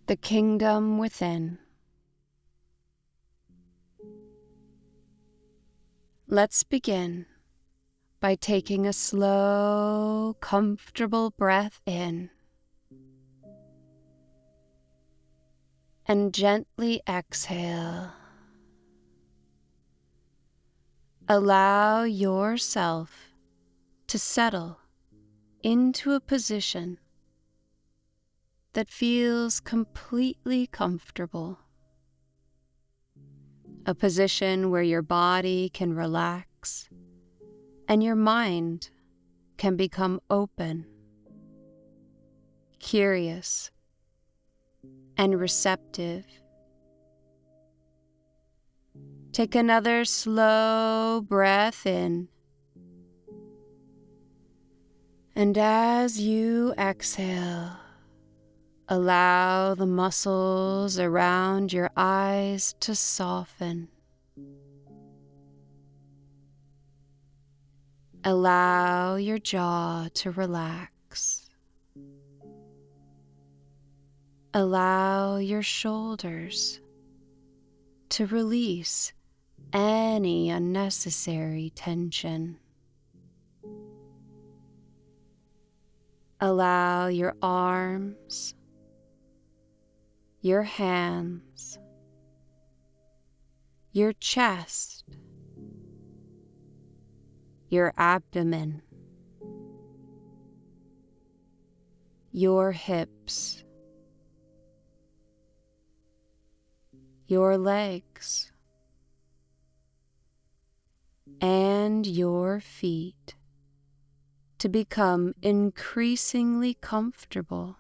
the kingdom within. Let's begin by taking a slow, comfortable breath in and gently exhale. Allow yourself to settle into a position that feels completely comfortable. A position where your body can relax and your mind can become open, curious, and receptive. Take another slow breath in, and as you exhale, allow the muscles around your eyes to soften. Allow your jaw to relax. Allow your shoulders to release any unnecessary tension. Allow your arms, your hands, your chest, your abdomen, your hips, your legs, and your feet to become increasingly comfortable.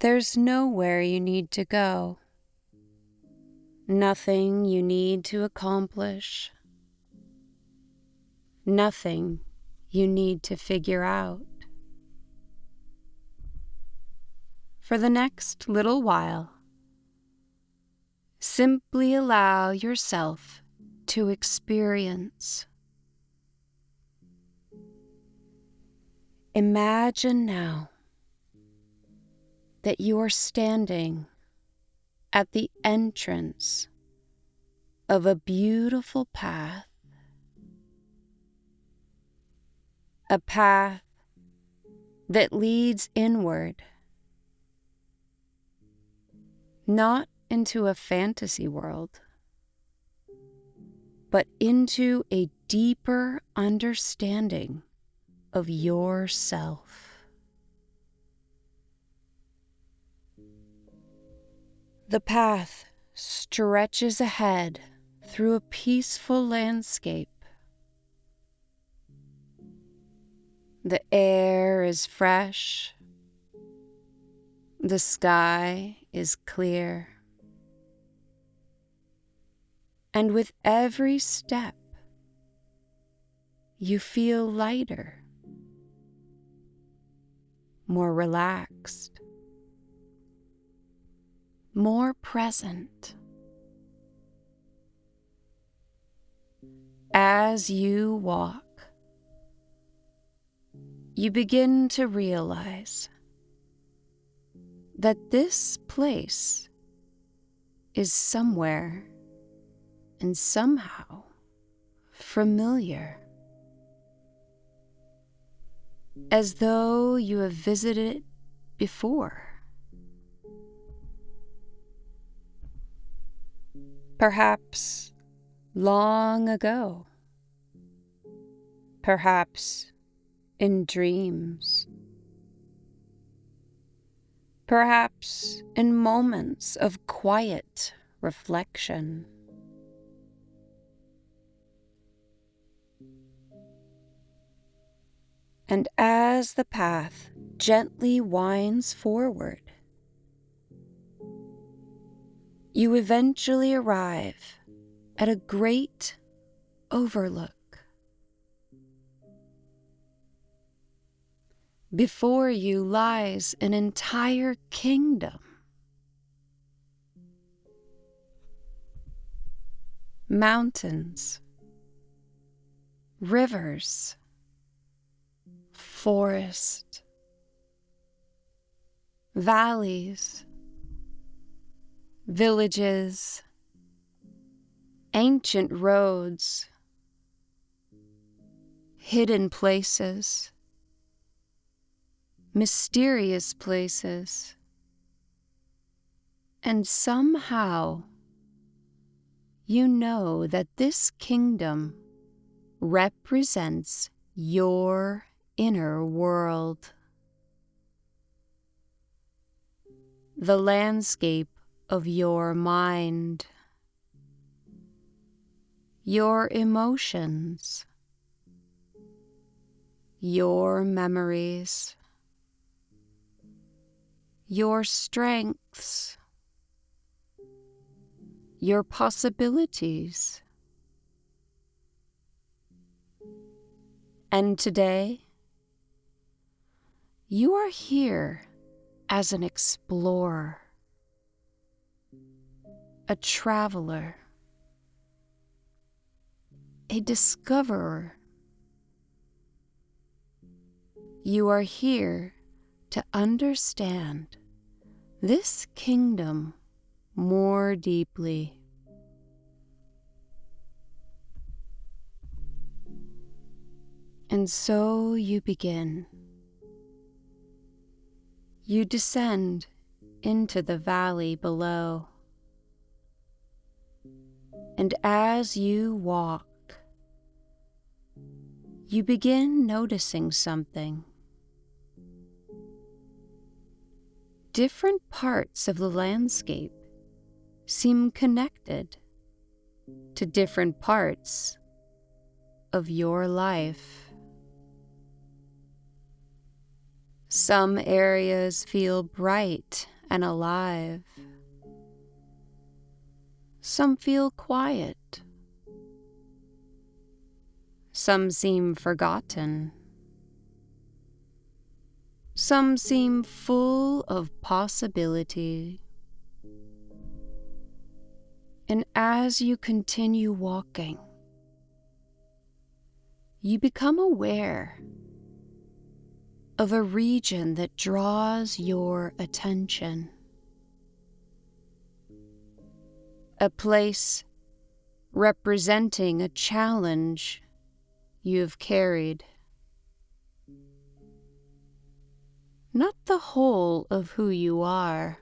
There's nowhere you need to go, nothing you need to accomplish, nothing you need to figure out. For the next little while, simply allow yourself to experience. Imagine now that you are standing at the entrance of a beautiful path, a path that leads inward, not into a fantasy world, but into a deeper understanding of yourself. The path stretches ahead through a peaceful landscape. The air is fresh. The sky is clear. And with every step, you feel lighter, more relaxed, more present. As you walk, you begin to realize that this place is somewhere and somehow familiar, as though you have visited it before. Perhaps long ago, perhaps in dreams, perhaps in moments of quiet reflection. And as the path gently winds forward, you eventually arrive at a great overlook. Before you lies an entire kingdom. Mountains, rivers, forest, valleys, villages, ancient roads, hidden places, mysterious places, and somehow you know that this kingdom represents your inner world, the landscape of your mind, your emotions, your memories, your strengths, your possibilities. And today, you are here as an explorer, a traveler, a discoverer. You are here to understand this kingdom more deeply. And so you begin. You descend into the valley below. And as you walk, you begin noticing something. Different parts of the landscape seem connected to different parts of your life. Some areas feel bright and alive. Some feel quiet. Some seem forgotten. Some seem full of possibility. And as you continue walking, you become aware of a region that draws your attention. A place representing a challenge you've carried. Not the whole of who you are,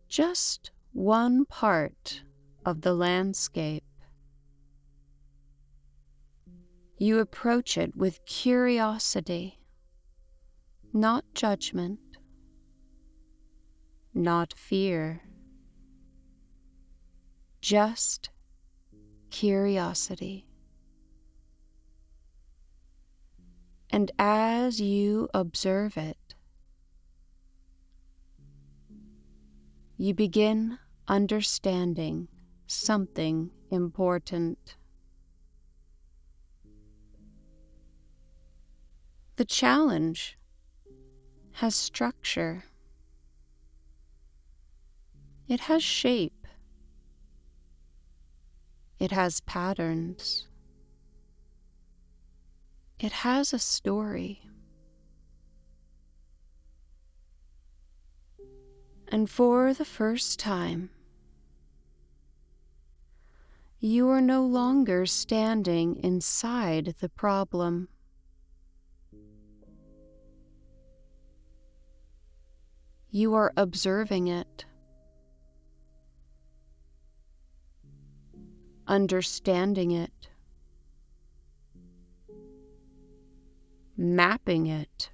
just one part of the landscape. You approach it with curiosity, not judgment, not fear, just curiosity. And as you observe it, you begin understanding something important. The challenge has structure. It has shape. It has patterns. It has a story. And for the first time, you are no longer standing inside the problem. You are observing it, understanding it, mapping it.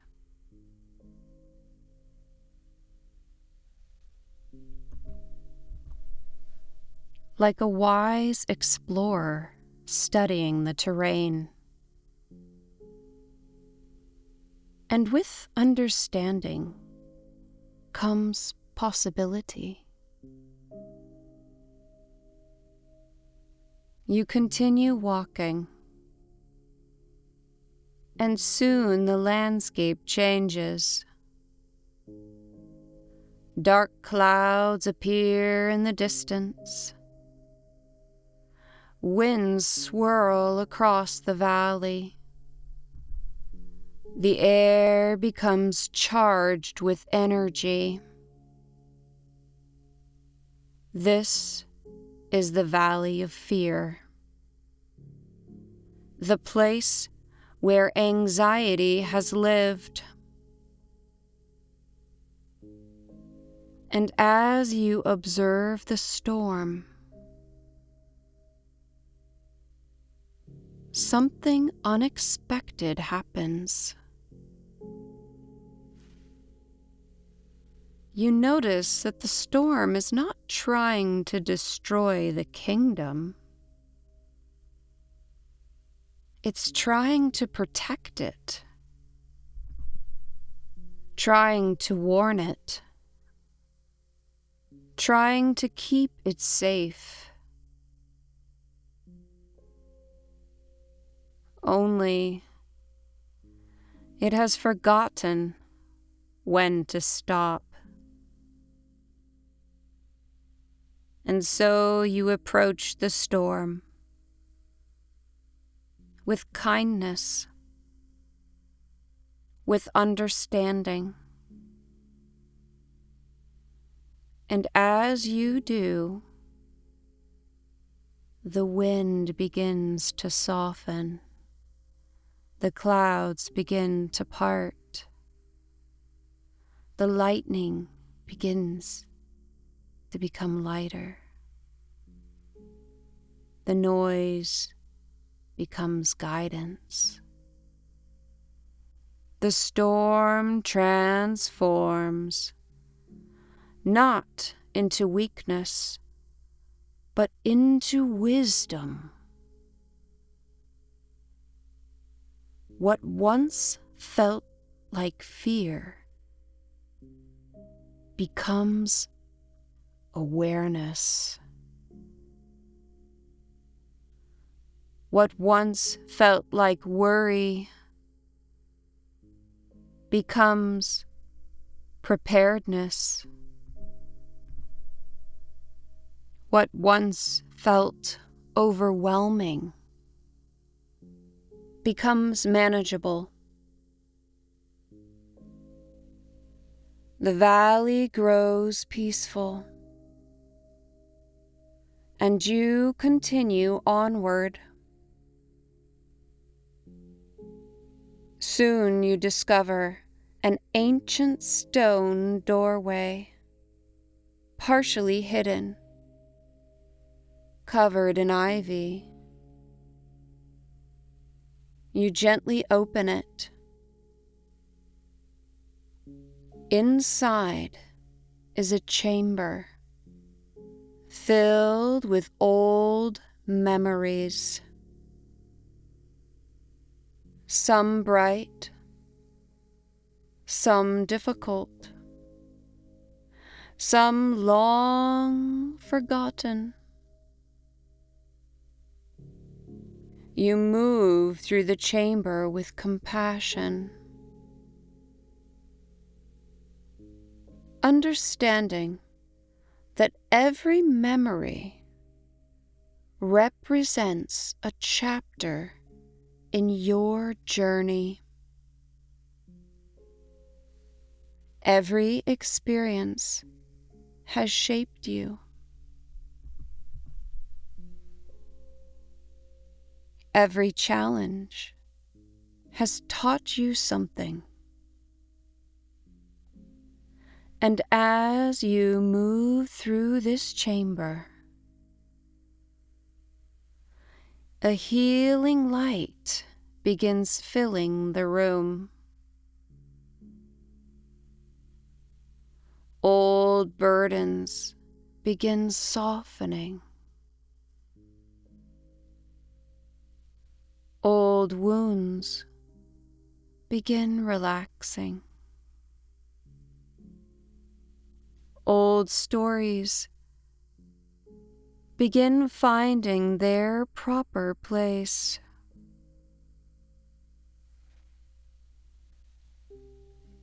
Like a wise explorer studying the terrain. And with understanding comes possibility. You continue walking, and soon the landscape changes. Dark clouds appear in the distance. Winds swirl across the valley. The air becomes charged with energy. This is the valley of fear, the place where anxiety has lived. And as you observe the storm, something unexpected happens. You notice that the storm is not trying to destroy the kingdom. It's trying to protect it, trying to warn it, trying to keep it safe. Only it has forgotten when to stop. And so you approach the storm with kindness, with understanding. And as you do, the wind begins to soften. The clouds begin to part. The lightning begins to become lighter. The noise becomes guidance. The storm transforms, not into weakness, but into wisdom. What once felt like fear becomes awareness. What once felt like worry becomes preparedness. What once felt overwhelming becomes manageable. The valley grows peaceful, and you continue onward. Soon you discover an ancient stone doorway, partially hidden, covered in ivy. You gently open it. Inside is a chamber filled with old memories. Some bright, some difficult, some long forgotten. You move through the chamber with compassion, understanding that every memory represents a chapter in your journey. Every experience has shaped you. Every challenge has taught you something. And as you move through this chamber, a healing light begins filling the room. Old burdens begin softening. Old wounds begin relaxing. Old stories begin finding their proper place.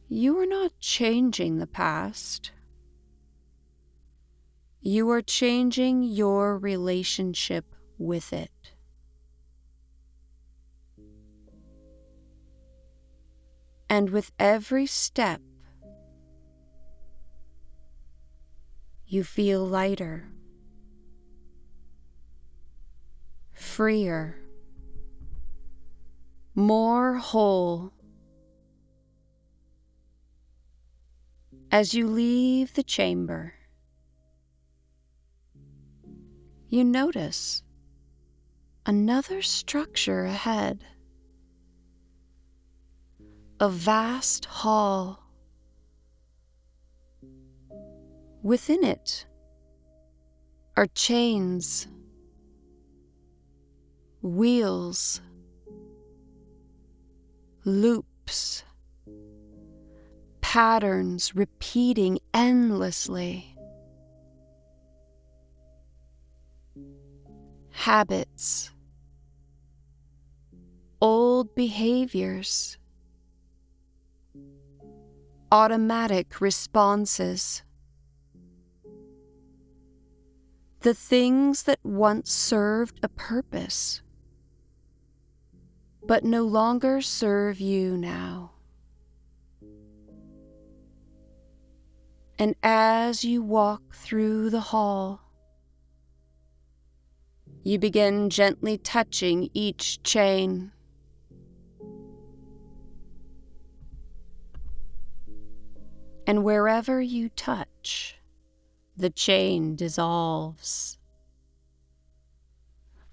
You are not changing the past. You are changing your relationship with it. And with every step, you feel lighter, freer, more whole. As you leave the chamber, you notice another structure ahead. A vast hall. Within it are chains, wheels, loops, patterns repeating endlessly. Habits, old behaviors, automatic responses. The things that once served a purpose, but no longer serve you now. And as you walk through the hall, you begin gently touching each chain. And wherever you touch, the chain dissolves.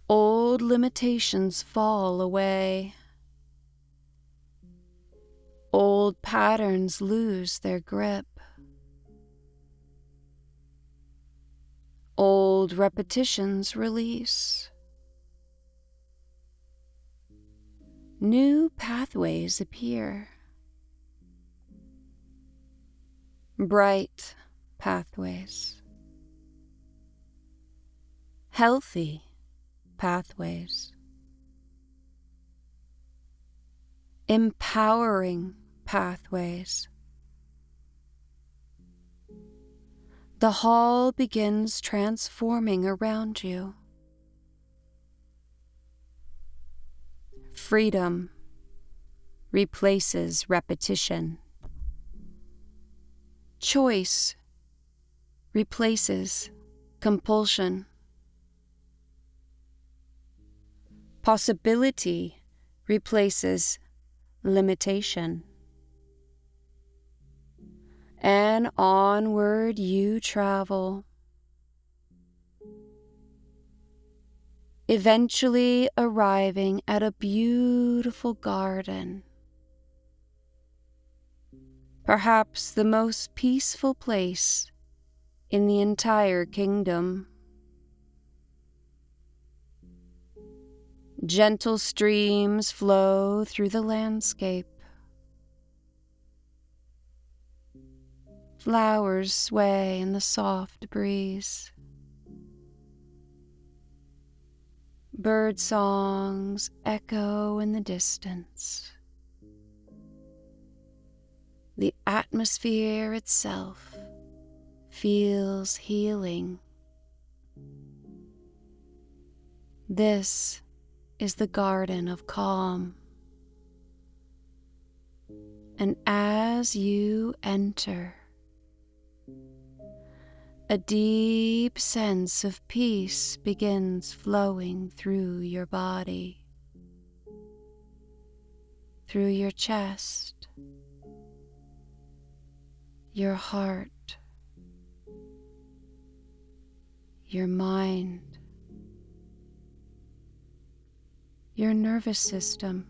Old limitations fall away. Old patterns lose their grip. Old repetitions release. New pathways appear. Bright pathways. Healthy pathways. Empowering pathways. The hall begins transforming around you. Freedom replaces repetition. Choice replaces compulsion. Possibility replaces limitation. And onward you travel, eventually arriving at a beautiful garden, perhaps the most peaceful place in the entire kingdom. Gentle streams flow through the landscape. Flowers sway in the soft breeze. Bird songs echo in the distance. The atmosphere itself feels healing. This is the garden of calm. And as you enter, a deep sense of peace begins flowing through your body, through your chest, your heart, your mind, your nervous system.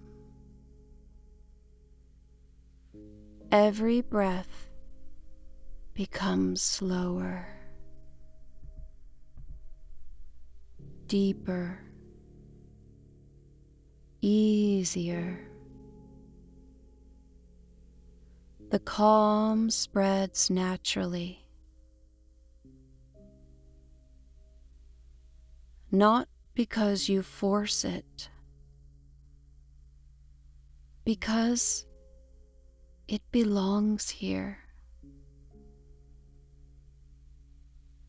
Every breath becomes slower, deeper, easier. The calm spreads naturally, not because you force it, because it belongs here.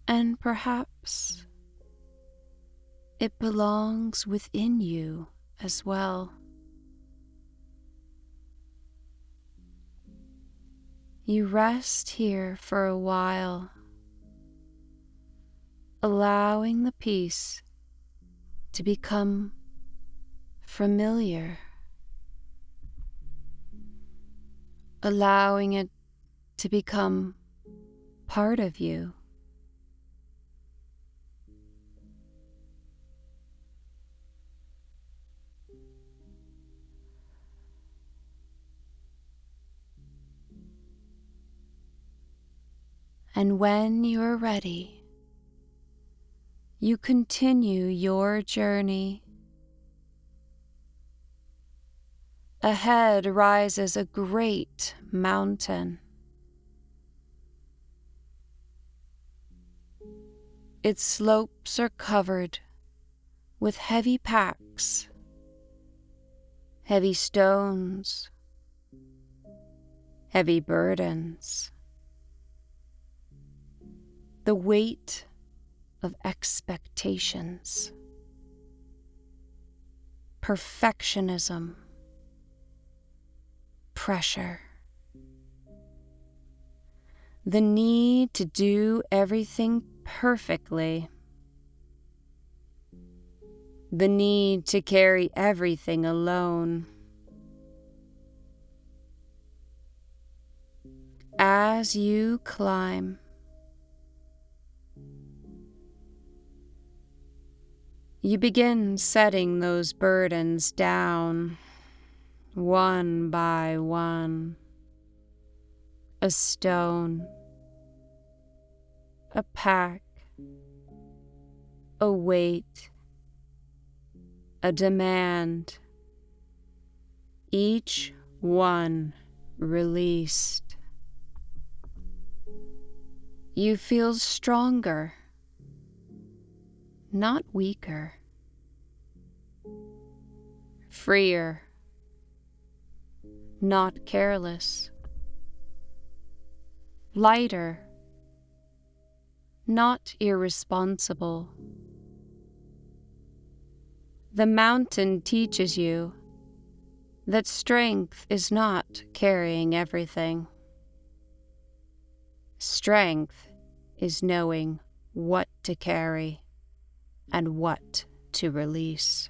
And perhaps it belongs within you as well. You rest here for a while, allowing the peace to become familiar, allowing it to become part of you. And when you're ready, you continue your journey. Ahead rises a great mountain. Its slopes are covered with heavy packs, heavy stones, heavy burdens. The weight of expectations, perfectionism, pressure, the need to do everything perfectly, the need to carry everything alone. As you climb, you begin setting those burdens down, one by one. A stone, a pack, a weight, a demand, each one released. You feel stronger, not weaker, freer, not careless, lighter, not irresponsible. The mountain teaches you that strength is not carrying everything. Strength is knowing what to carry and what to release.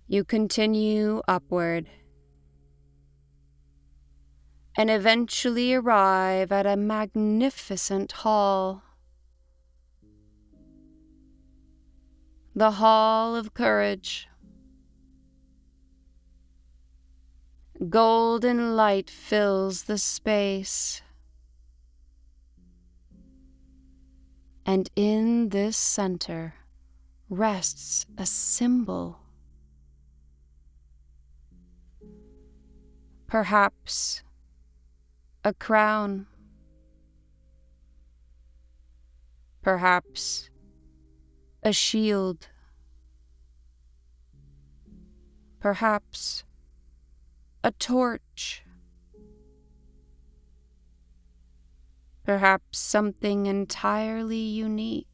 You continue upward and eventually arrive at a magnificent hall. The Hall of Courage. Golden light fills the space. And in this center rests a symbol. Perhaps a crown. Perhaps a shield. Perhaps a torch. Perhaps something entirely unique.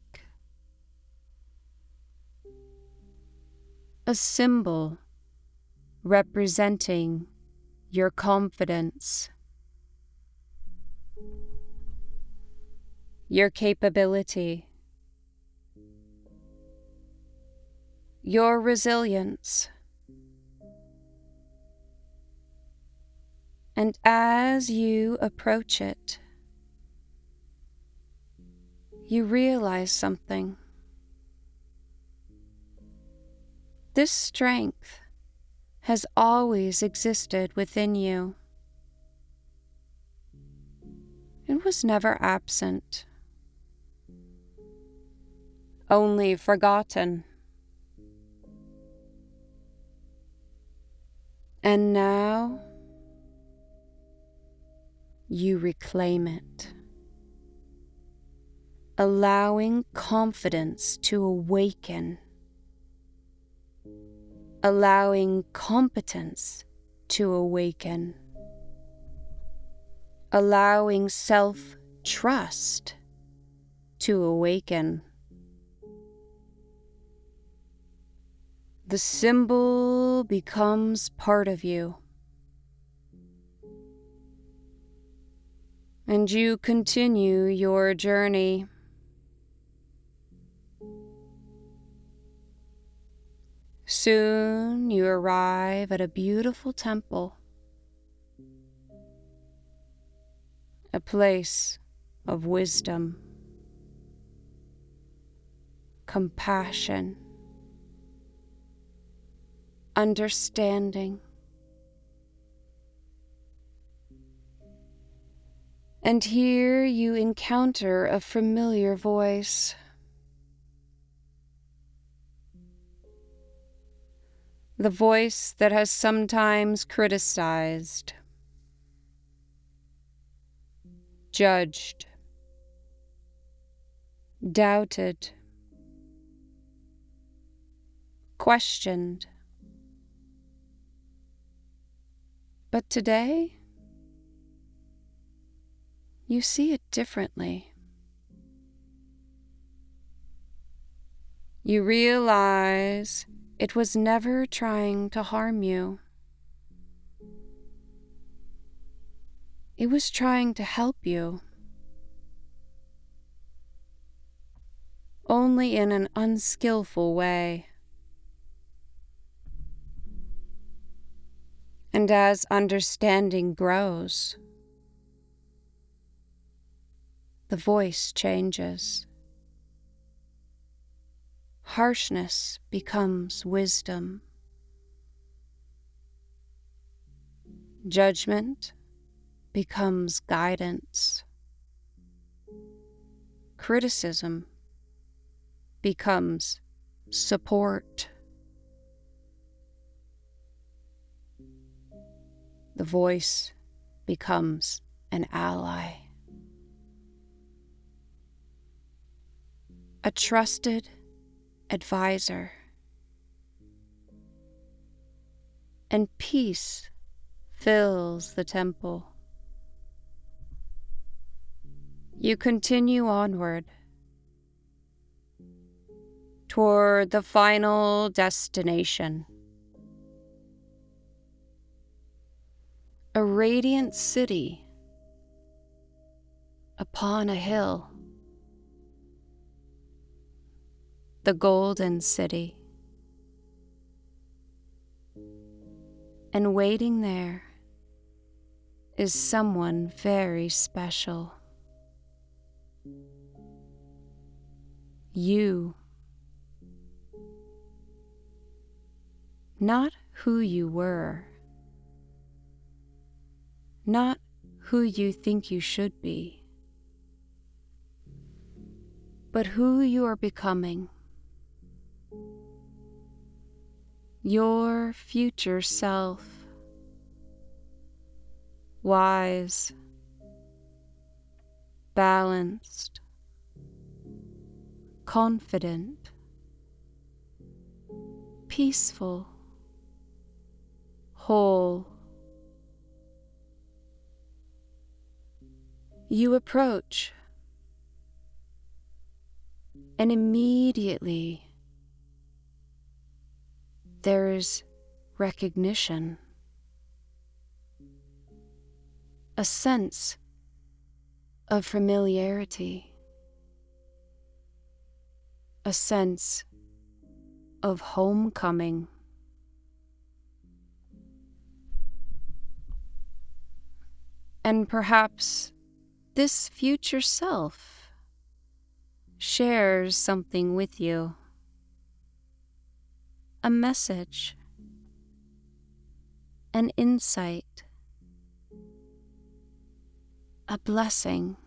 A symbol representing your confidence, your capability, your resilience. And as you approach it, you realize something. This strength has always existed within you. It was never absent, only forgotten. And now you reclaim it, allowing confidence to awaken, allowing competence to awaken, allowing self-trust to awaken. The symbol becomes part of you, and you continue your journey. Soon you arrive at a beautiful temple, a place of wisdom, compassion, understanding. And here you encounter a familiar voice. The voice that has sometimes criticized, judged, doubted, questioned. But today, you see it differently. You realize it was never trying to harm you. It was trying to help you, only in an unskillful way. And as understanding grows, the voice changes. Harshness becomes wisdom. Judgment becomes guidance. Criticism becomes support. The voice becomes an ally. A trusted advisor. And peace fills the temple. You continue onward toward the final destination. A radiant city upon a hill. The Golden City. And waiting there is someone very special. You. Not who you were. Not who you think you should be. But who you are becoming. Your future self. Wise, balanced, confident, peaceful, whole. You approach, and immediately there is recognition, a sense of familiarity, a sense of homecoming. And perhaps this future self shares something with you, a message, an insight, a blessing,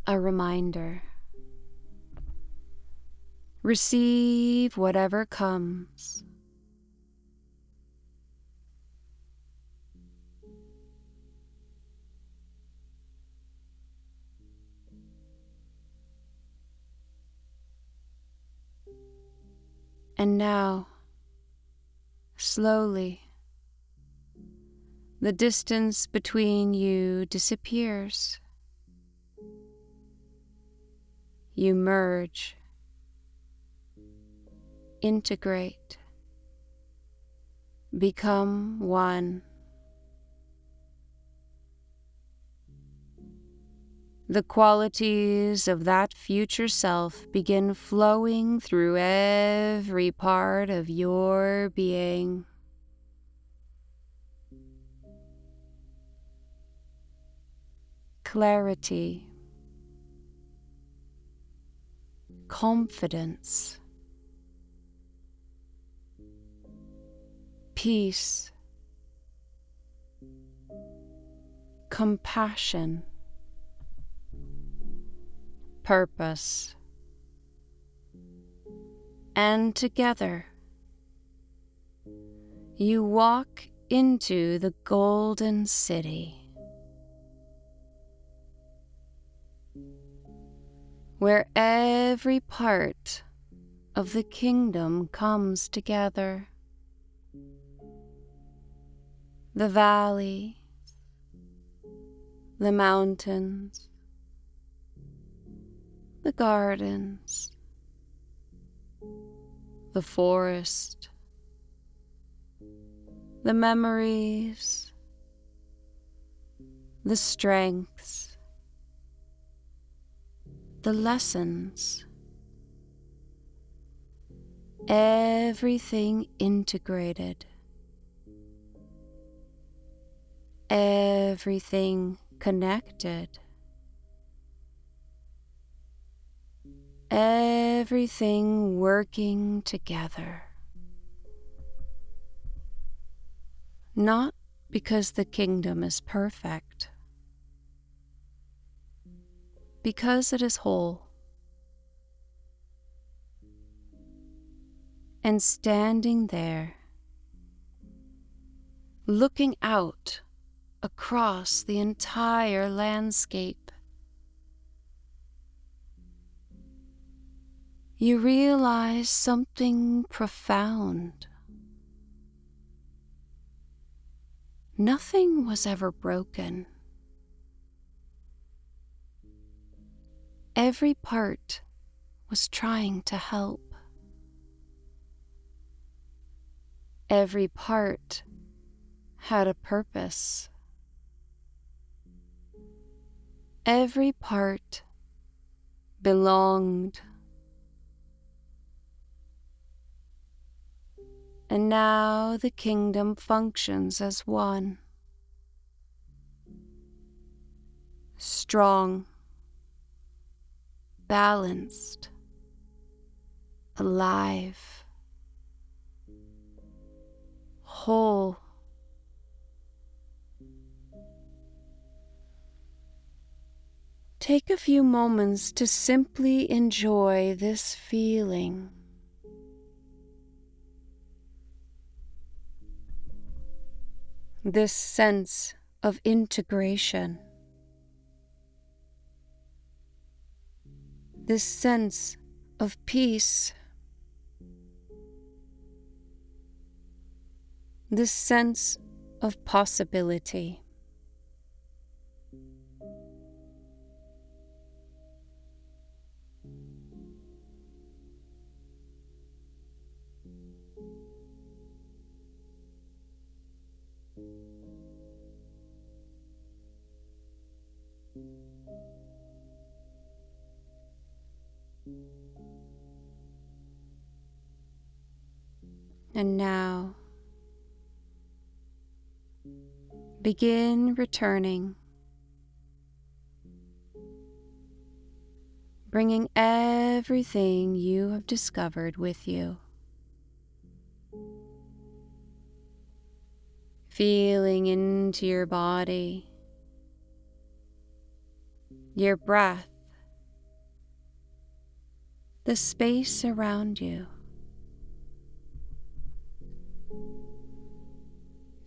a reminder. Receive whatever comes. And now, slowly, the distance between you disappears. You merge, integrate, become one. The qualities of that future self begin flowing through every part of your being. Clarity, confidence, peace, compassion, purpose, and together you walk into the Golden City, where every part of the kingdom comes together. The valley, the mountains, the gardens, the forest, the memories, the strengths, the lessons, everything integrated, everything connected, everything working together. Not because the kingdom is perfect, because it is whole. And standing there, looking out across the entire landscape, you realize something profound. Nothing was ever broken. Every part was trying to help. Every part had a purpose. Every part belonged. And now the kingdom functions as one. Strong, balanced, alive, whole. Take a few moments to simply enjoy this feeling. This sense of integration. This sense of peace. This sense of possibility. And now, begin returning, bringing everything you have discovered with you. Feeling into your body, your breath, the space around you.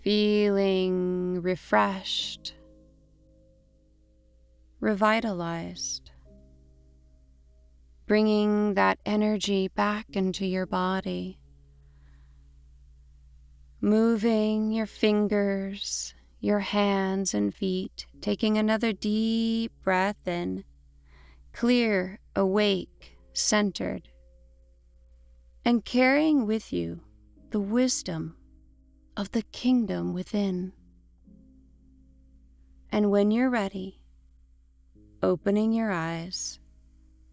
Feeling refreshed, revitalized, bringing that energy back into your body, moving your fingers, your hands and feet, taking another deep breath in, clear, awake, centered, and carrying with you the wisdom of the kingdom within. And when you're ready, opening your eyes,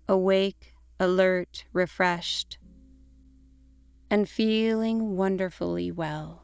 awake, alert, refreshed, and feeling wonderfully well.